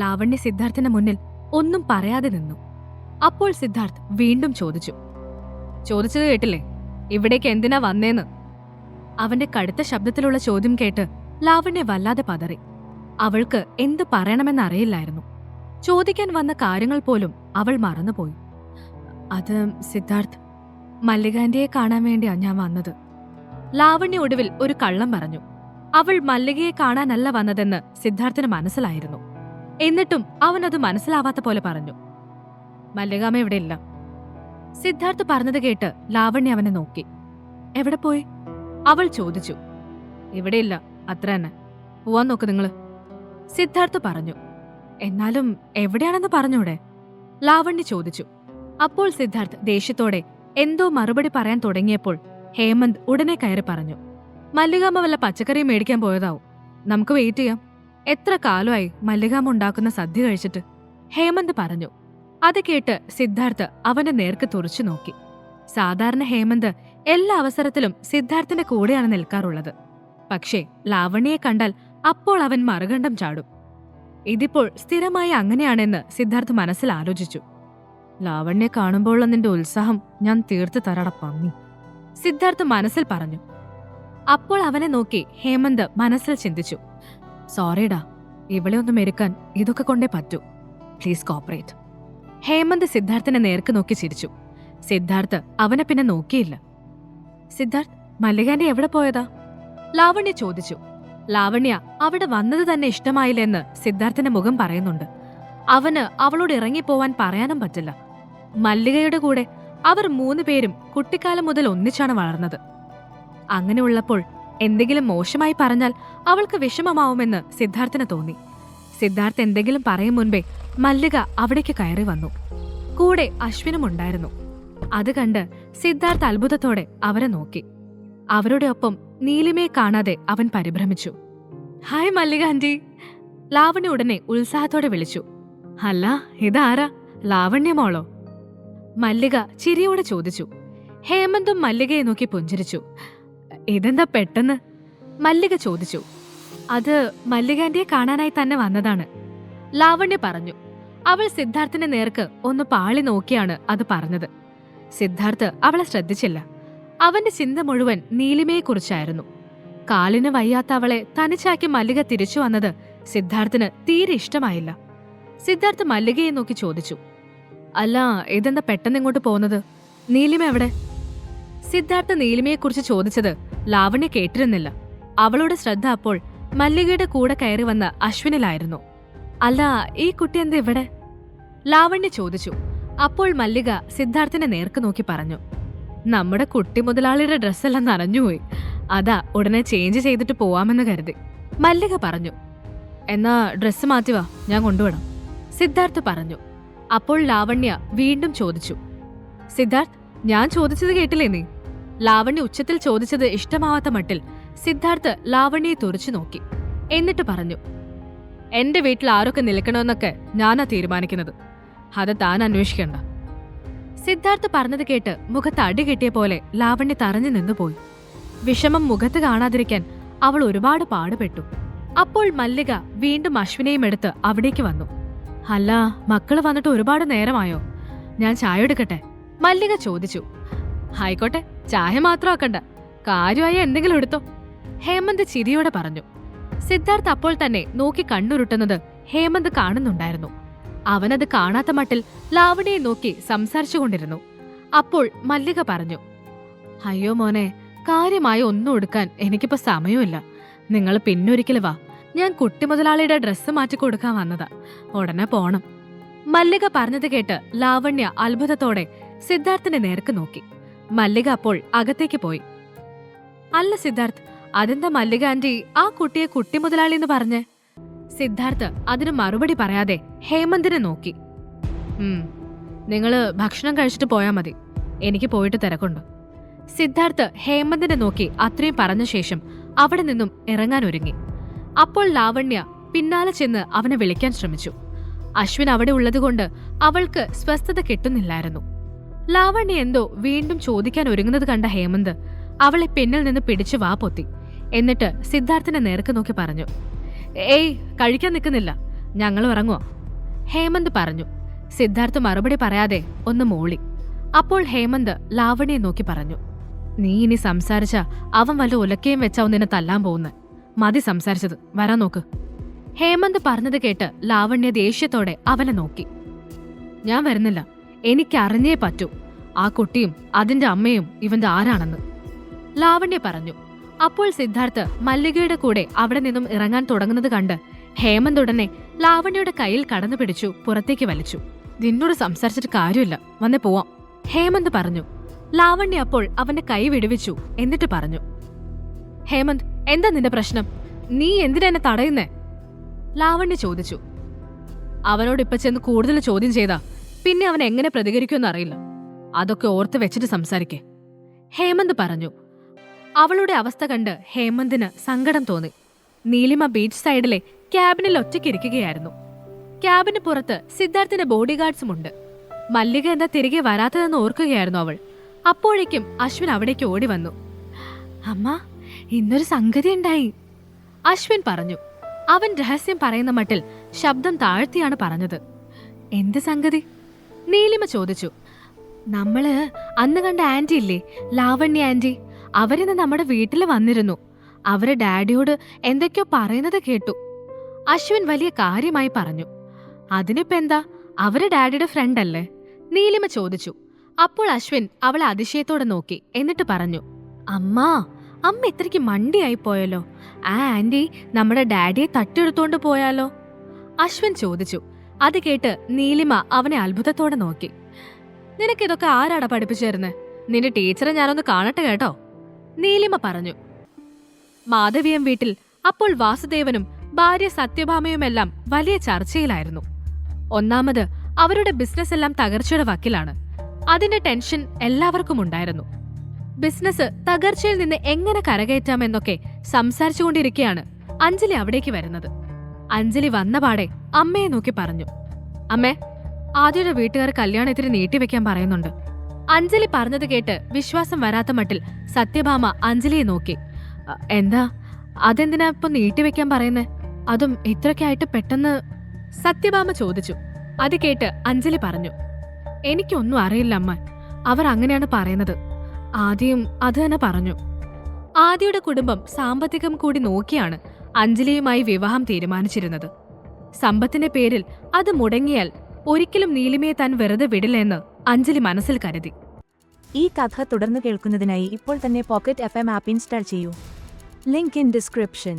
ലാവണ്യ സിദ്ധാർത്ഥിന്റെ മുന്നിൽ ഒന്നും പറയാതെ നിന്നു. അപ്പോൾ സിദ്ധാർത്ഥ് വീണ്ടും ചോദിച്ചത് കേട്ടില്ലേ, ഇവിടേക്ക് എന്തിനാ വന്നേന്ന്? അവന്റെ കടുത്ത ശബ്ദത്തിലുള്ള ചോദ്യം കേട്ട് ലാവണ്യ വല്ലാതെ പതറി. അവൾക്ക് എന്തു പറയണമെന്നറിയില്ലായിരുന്നു. ചോദിക്കാൻ വന്ന കാര്യങ്ങൾ പോലും അവൾ മറന്നുപോയി. അത് സിദ്ധാർത്ഥ്, മല്ലികാന്റിയെ കാണാൻ വേണ്ടിയാ ഞാൻ വന്നത്. ലാവണ്യ ഒടുവിൽ ഒരു കള്ളം പറഞ്ഞു. അവൾ മല്ലികയെ കാണാനല്ല വന്നതെന്ന് സിദ്ധാർത്ഥിന് മനസ്സിലായിരുന്നു. എന്നിട്ടും അവനത് മനസ്സിലാവാത്ത പോലെ പറഞ്ഞു, മല്ലികാമ്മ ഇവിടെ ഇല്ല. സിദ്ധാർത്ഥ് പറഞ്ഞത് കേട്ട് ലാവണ്യ അവനെ നോക്കി. എവിടെ പോയി? അവൾ ചോദിച്ചു. ഇവിടെയില്ല, അത്ര തന്നെ. പോവാൻ നോക്ക് നിങ്ങള്, സിദ്ധാർത്ഥ് പറഞ്ഞു. എന്നാലും എവിടെയാണെന്ന് പറഞ്ഞൂടെ? ലാവണ്യ ചോദിച്ചു. അപ്പോൾ സിദ്ധാർത്ഥ് ദേഷ്യത്തോടെ എന്തോ മറുപടി പറയാൻ തുടങ്ങിയപ്പോൾ ഹേമന്ത് ഉടനെ കയറി പറഞ്ഞു, മല്ലികാമ്മ വല്ല പച്ചക്കറിയും മേടിക്കാൻ പോയതാവും. നമുക്ക് വെയിറ്റ് ചെയ്യാം. എത്ര കാലമായി മല്ലികാമ്മ ഉണ്ടാക്കുന്ന സദ്യ കഴിച്ചിട്ട്, ഹേമന്ത് പറഞ്ഞു. അത് കേട്ട് സിദ്ധാർത്ഥ് അവന്റെ നേർക്ക് തുറച്ചു നോക്കി. സാധാരണ ഹേമന്ത് എല്ലാ അവസരത്തിലും സിദ്ധാർത്ഥിന്റെ കൂടെയാണ് നിൽക്കാറുള്ളത്. പക്ഷേ ലാവണ്യയെ കണ്ടാൽ അപ്പോൾ അവൻ മറുകണ്ഠം ചാടും. ഇതിപ്പോൾ സ്ഥിരമായി അങ്ങനെയാണെന്ന് സിദ്ധാർത്ഥ് മനസ്സിൽ ആലോചിച്ചു. ലാവണ്യെ കാണുമ്പോഴുള്ള നിന്റെ ഉത്സാഹം ഞാൻ തീർത്തു തരട പന്നി, സിദ്ധാർത്ഥ് മനസ്സിൽ പറഞ്ഞു. അപ്പോൾ അവനെ നോക്കി ഹേമന്ത് മനസ്സിൽ ചിന്തിച്ചു. സോറിഡാ, ഇവളെ ഒന്ന് മെരുക്കാൻ ഇതൊക്കെ കൊണ്ടേ പറ്റൂ. Please cooperate. ഹേമന്ത് സിദ്ധാർത്ഥിനെ നേർക്ക് നോക്കി ചിരിച്ചു. സിദ്ധാർത്ഥ് അവനെ പിന്നെ നോക്കിയില്ല. സിദ്ധാർത്ഥ്, മല്ലികാന്റെ എവിടെ പോയതാ? ലാവണ്യ ചോദിച്ചു. ലാവണ്യ അവിടെ വന്നത് തന്നെ ഇഷ്ടമായില്ലെന്ന് സിദ്ധാർത്ഥിന്റെ മുഖം പറയുന്നുണ്ട്. അവന് അവളോട് ഇറങ്ങിപ്പോവാൻ പറയാനും പറ്റില്ല. മല്ലികയുടെ കൂടെ അവർ 3 പേരും കുട്ടിക്കാലം മുതൽ ഒന്നിച്ചാണ് വളർന്നത്. അങ്ങനെയുള്ളപ്പോൾ എന്തെങ്കിലും മോശമായി പറഞ്ഞാൽ അവൾക്ക് വിഷമമാവുമെന്ന് സിദ്ധാർത്ഥിന് തോന്നി. സിദ്ധാർത്ഥ് എന്തെങ്കിലും പറയും മുൻപേ മല്ലിക അവിടേക്ക് കയറി വന്നു. കൂടെ അശ്വിനും ഉണ്ടായിരുന്നു. അത് കണ്ട് സിദ്ധാർത്ഥ് അത്ഭുതത്തോടെ അവരെ നോക്കി. അവരുടെ ഒപ്പം നീലിമയെ കാണാതെ അവൻ പരിഭ്രമിച്ചു. ഹായ് മല്ലിക ആന്റി, ലാവണ്യ ഉടനെ ഉത്സാഹത്തോടെ വിളിച്ചു. അല്ല, ഇതാരാ? ലാവണ്യ മോളോ? മല്ലിക ചിരിയോടെ ചോദിച്ചു. ഹേമന്തും മല്ലികയെ നോക്കി പുഞ്ചിരിച്ചു. ഇതെന്താ പെട്ടെന്ന്? മല്ലിക ചോദിച്ചു. അത് മല്ലികാന്റിയെ കാണാനായി തന്നെ വന്നതാണ്, ലാവണ്യ പറഞ്ഞു. അവൾ സിദ്ധാർത്ഥിന്റെ നേർക്ക് ഒന്ന് പാളി നോക്കിയാണ് അത് പറഞ്ഞത്. സിദ്ധാർത്ഥ് അവളെ ശ്രദ്ധിച്ചില്ല. അവന്റെ ചിന്ത മുഴുവൻ നീലിമയെക്കുറിച്ചായിരുന്നു. കാലിന് വയ്യാത്ത അവളെ തനിച്ചാക്കി മല്ലിക തിരിച്ചു വന്നത് സിദ്ധാർത്ഥിന് തീരെ ഇഷ്ടമായില്ല. സിദ്ധാർത്ഥ് മല്ലികയെ നോക്കി ചോദിച്ചു. അല്ല, ഇതെന്താ പെട്ടെന്ന് ഇങ്ങോട്ട് പോകുന്നത്? നീലിമ എവിടെ? സിദ്ധാർത്ഥ് നീലിമയെക്കുറിച്ച് ചോദിച്ചത് ലാവണ്യ കേട്ടിരുന്നില്ല. അവളുടെ ശ്രദ്ധ അപ്പോൾ മല്ലികയുടെ കൂടെ കയറി വന്ന അശ്വിനിലായിരുന്നു. അല്ല, ഈ കുട്ടി എന്താ ഇവിടെ? ലാവണ്യ ചോദിച്ചു. അപ്പോൾ മല്ലിക സിദ്ധാർത്ഥിനെ നേർക്ക് നോക്കി പറഞ്ഞു. നമ്മുടെ കുട്ടി മുതലാളിയുടെ ഡ്രസ്സെല്ലാം നനഞ്ഞുപോയി, അതാ ഉടനെ ചേഞ്ച് ചെയ്തിട്ട് പോവാമെന്ന് കരുതി, മല്ലിക പറഞ്ഞു. എന്നാ ഡ്രസ്സ് മാറ്റിവാ, ഞാൻ കൊണ്ടുവിടാം, സിദ്ധാർത്ഥ് പറഞ്ഞു. അപ്പോൾ ലാവണ്യ വീണ്ടും ചോദിച്ചു. സിദ്ധാർത്ഥ്, ഞാൻ ചോദിച്ചത് കേട്ടില്ലേ നീ? ലാവണ്യ ഉച്ചത്തിൽ ചോദിച്ചത് ഇഷ്ടമാവാത്ത മട്ടിൽ സിദ്ധാർത്ഥ് ലാവണ്യയെ തുറച്ചു നോക്കി. എന്നിട്ട് പറഞ്ഞു, എന്റെ വീട്ടിൽ ആരൊക്കെ നിൽക്കണമെന്നൊക്കെ ഞാനാ തീരുമാനിക്കുന്നത്, അത് താൻ അന്വേഷിക്കണ്ട. സിദ്ധാർത്ഥ് പറഞ്ഞത് കേട്ട് മുഖത്ത് അടി കിട്ടിയ പോലെ ലാവണ്യ തറഞ്ഞു നിന്നുപോയി. വിഷമം മുഖത്ത് കാണാതിരിക്കാൻ അവൾ ഒരുപാട് പാടുപെട്ടു. അപ്പോൾ മല്ലിക വീണ്ടും അശ്വിനെയും എടുത്ത് അവിടേക്ക് വന്നു. അല്ല, മക്കള് വന്നിട്ട് ഒരുപാട് നേരമായോ? ഞാൻ ചായ എടുക്കട്ടെ? മല്ലിക ചോദിച്ചു. ആയിക്കോട്ടെ, ചായ മാത്രം ആക്കണ്ട, കാര്യമായ എന്തെങ്കിലും എടുത്തോ, ഹേമന്ത് ചിരിയോടെ പറഞ്ഞു. സിദ്ധാർത്ഥ് അപ്പോൾ തന്നെ നോക്കി കണ്ണുരുട്ടുന്നത് ഹേമന്ത് കാണുന്നുണ്ടായിരുന്നു. അവനത് കാണാത്ത മട്ടിൽ ലാവണ്യയെ നോക്കി സംസാരിച്ചുകൊണ്ടിരുന്നു. അപ്പോൾ മല്ലിക പറഞ്ഞു. അയ്യോ മോനെ, കാര്യമായി ഒന്നും എടുക്കാൻ എനിക്കിപ്പോ സമയമില്ല. നിങ്ങൾ പിന്നൊരിക്കല് വാ, ഞാൻ കുട്ടി മുതലാളിയുടെ ഡ്രസ്സ് മാറ്റിക്കൊടുക്കാൻ വന്നതാ, ഉടനെ പോണം. മല്ലിക പറഞ്ഞത് കേട്ട് ലാവണ്യ അത്ഭുതത്തോടെ സിദ്ധാർത്ഥിന്റെ നേർക്ക് നോക്കി. മല്ലിക അപ്പോൾ അകത്തേക്ക് പോയി. അല്ല സിദ്ധാർത്ഥ്, അതെന്താ മല്ലിക ആന്റി ആ കുട്ടിയെ കുട്ടി മുതലാളി എന്ന് പറഞ്ഞേ? സിദ്ധാർത്ഥ് അതിന് മറുപടി പറയാതെ ഹേമന്തിനെ നോക്കി. നിങ്ങള് ഭക്ഷണം കഴിച്ചിട്ട് പോയാ മതി, എനിക്ക് പോയിട്ട് തിരക്കുണ്ട്. സിദ്ധാർത്ഥ് ഹേമന്തിനെ നോക്കി അത്രയും പറഞ്ഞ ശേഷം അവിടെ നിന്നും ഇറങ്ങാൻ ഒരുങ്ങി. അപ്പോൾ ലാവണ്യ പിന്നാലെ ചെന്ന് അവനെ വിളിക്കാൻ ശ്രമിച്ചു. അശ്വിൻ അവിടെ ഉള്ളതുകൊണ്ട് അവൾക്ക് സ്വസ്ഥത കിട്ടുന്നില്ലായിരുന്നു. ലാവണ്യ എന്തോ വീണ്ടും ചോദിക്കാൻ ഒരുങ്ങുന്നത് കണ്ട ഹേമന്ത് അവളെ പിന്നിൽ നിന്ന് പിടിച്ചു വാ പൊത്തി. എന്നിട്ട് സിദ്ധാർത്ഥിനെ നേർക്ക് നോക്കി പറഞ്ഞു. ഏയ്, കഴിക്കാൻ നിൽക്കുന്നില്ല, ഞങ്ങൾ ഇറങ്ങുവോ? ഹേമന്ത് പറഞ്ഞു. സിദ്ധാർത്ഥ് മറുപടി പറയാതെ ഒന്ന് മൂളി. അപ്പോൾ ഹേമന്ത് ലാവണ്യെ നോക്കി പറഞ്ഞു, നീ ഇനി സംസാരിച്ച അവൻ വല്ല ഉലക്കയും വെച്ചാവും നിന്നെ തല്ലാൻ പോകുന്നത്. മതി സംസാരിച്ചത്, വരാൻ നോക്ക്. ഹേമന്ത് പറഞ്ഞത് കേട്ട് ലാവണ്യ ദേഷ്യത്തോടെ അവനെ നോക്കി. ഞാൻ വരുന്നില്ല, എനിക്കറിഞ്ഞേ പറ്റൂ ആ കുട്ടിയും അതിന്റെ അമ്മയും ഇവന്റെ ആരാണെന്ന് ലാവണ്യ പറഞ്ഞു. അപ്പോൾ സിദ്ധാർത്ഥ് മല്ലികയുടെ കൂടെ അവിടെ നിന്നും ഇറങ്ങാൻ തുടങ്ങുന്നത് കണ്ട് ഹേമന്ത് ഉടനെ ലാവണ്യയുടെ കയ്യിൽ കടന്നു പിടിച്ചു പുറത്തേക്ക് വലിച്ചു. നിന്നോട് സംസാരിച്ചിട്ട് കാര്യമില്ല, വന്നേ പോവാം, ഹേമന്ത് പറഞ്ഞു. ലാവണ്യ അപ്പോൾ അവന്റെ കൈ വിടുവിച്ചു. എന്നിട്ട് പറഞ്ഞു, ഹേമന്ത്, എന്താ നിന്റെ പ്രശ്നം? നീ എന്തിനാ എന്നെ തടയുന്നേ? ലാവണ്യ ചോദിച്ചു. അവനോട് ഇപ്പൊ ചെന്ന് കൂടുതൽ ചോദ്യം ചെയ്താ പിന്നെ അവൻ എങ്ങനെ പ്രതികരിക്കുമെന്ന് അറിയില്ല. അതൊക്കെ ഓർത്ത് വെച്ചിട്ട് സംസാരിക്കേ, ഹേമന്ത് പറഞ്ഞു. അവളുടെ അവസ്ഥ കണ്ട് ഹേമന്തിന് സങ്കടം തോന്നി. നീലിമ ബീച്ച് സൈഡിലെ ക്യാബിനിൽ ഒറ്റയ്ക്കിരിക്കുകയായിരുന്നു. ക്യാബിന് പുറത്ത് സിദ്ധാർത്ഥിന്റെ ബോഡി ഗാർഡ്സുമുണ്ട്. മല്ലിക എന്താ തിരികെ വരാത്തതെന്ന് ഓർക്കുകയായിരുന്നു അവൾ. അപ്പോഴേക്കും അശ്വിൻ അവിടേക്ക് ഓടി വന്നു. അമ്മ, ഇന്നൊരു സംഗതി ഉണ്ടായി, അശ്വിൻ പറഞ്ഞു. അവൻ രഹസ്യം പറയുന്ന മട്ടിൽ ശബ്ദം താഴ്ത്തിയാണ് പറഞ്ഞത്. എന്ത് സംഗതി? നീലിമ ചോദിച്ചു. നമ്മള് അന്ന് കണ്ട ആന്റി ഇല്ലേ, ലാവണ്യ ആന്റി, അവരിന്ന് നമ്മുടെ വീട്ടിൽ വന്നിരുന്നു. അവരെ ഡാഡിയോട് എന്തൊക്കെയോ പറയുന്നത് കേട്ടു, അശ്വിൻ വലിയ കാര്യമായി പറഞ്ഞു. അതിനിപ്പോ എന്താ, അവര് ഡാഡിയുടെ ഫ്രണ്ട് അല്ലേ? നീലിമ ചോദിച്ചു. അപ്പോൾ അശ്വിൻ അവളെ അതിശയത്തോടെ നോക്കി. എന്നിട്ട് പറഞ്ഞു, അമ്മ ഇത്രയ്ക്ക് മണ്ടിയായി പോയല്ലോ. ആ ആന്റി നമ്മുടെ ഡാഡിയെ തട്ടിയെടുത്തോണ്ട് പോയാലോ? അശ്വിൻ ചോദിച്ചു. അത് കേട്ട് നീലിമ അവനെ അത്ഭുതത്തോടെ നോക്കി. നിനക്കിതൊക്കെ ആരാടാ പഠിപ്പിച്ചേരുന്നേ? നിന്റെ ടീച്ചറെ ഞാനൊന്ന് കാണട്ടെ കേട്ടോ, നീലിമ പറഞ്ഞു. മാധവിയം വീട്ടിൽ അപ്പോൾ വാസുദേവനും ഭാര്യ സത്യഭാമയുമെല്ലാം വലിയ ചർച്ചയിലായിരുന്നു. ഒന്നാമത് അവരുടെ ബിസിനസ് എല്ലാം തകർച്ചയുടെ വക്കിലാണ്. അതിന്റെ ടെൻഷൻ എല്ലാവർക്കും ഉണ്ടായിരുന്നു. ബിസിനസ് തകർച്ചയിൽ നിന്ന് എങ്ങനെ കരകയറ്റാമെന്നൊക്കെ സംസാരിച്ചുകൊണ്ടിരിക്കെയാണ് അഞ്ജലി അവിടേക്ക് വരുന്നത്. അഞ്ജലി വന്നപാടെ അമ്മയെ നോക്കി പറഞ്ഞു, അമ്മേ, ആദ്യയുടെ വീട്ടുകാർ കല്യാണം ഇത്തിരി നീട്ടിവെക്കാൻ പറയുന്നുണ്ട്. അഞ്ജലി പറഞ്ഞത് കേട്ട് വിശ്വാസം വരാത്ത മട്ടിൽ സത്യഭാമ അഞ്ജലിയെ നോക്കി. എന്താ, അതെന്തിനാ ഇപ്പൊ നീട്ടിവെക്കാൻ പറയുന്നേ? അതും ഇത്രയ്ക്കായിട്ട് പെട്ടെന്ന്? സത്യഭാമ ചോദിച്ചു. അത് കേട്ട് അഞ്ജലി പറഞ്ഞു, എനിക്കൊന്നും അറിയില്ല അമ്മ, അവർ അങ്ങനെയാണ് പറയുന്നത്. ആദ്യം അത് തന്നെ പറഞ്ഞു. ആദിയുടെ കുടുംബം സാമ്പത്തികം കൂടി നോക്കിയാണ് അഞ്ജലിയുമായി വിവാഹം തീരുമാനിച്ചിരുന്നത്. സമ്പത്തിന്റെ പേരിൽ അത് മുടങ്ങിയാൽ ഒരിക്കലും നീലിമയെ താൻ വെറുതെ വിടില്ലെന്ന് അഞ്ജലി മനസ്സിൽ കരുതി. ഈ കഥ തുടർന്ന് കേൾക്കുന്നതിനായി ഇപ്പോൾ തന്നെ പോക്കറ്റ് FM ആപ്പ് ഇൻസ്റ്റാൾ ചെയ്യൂ. Link in description.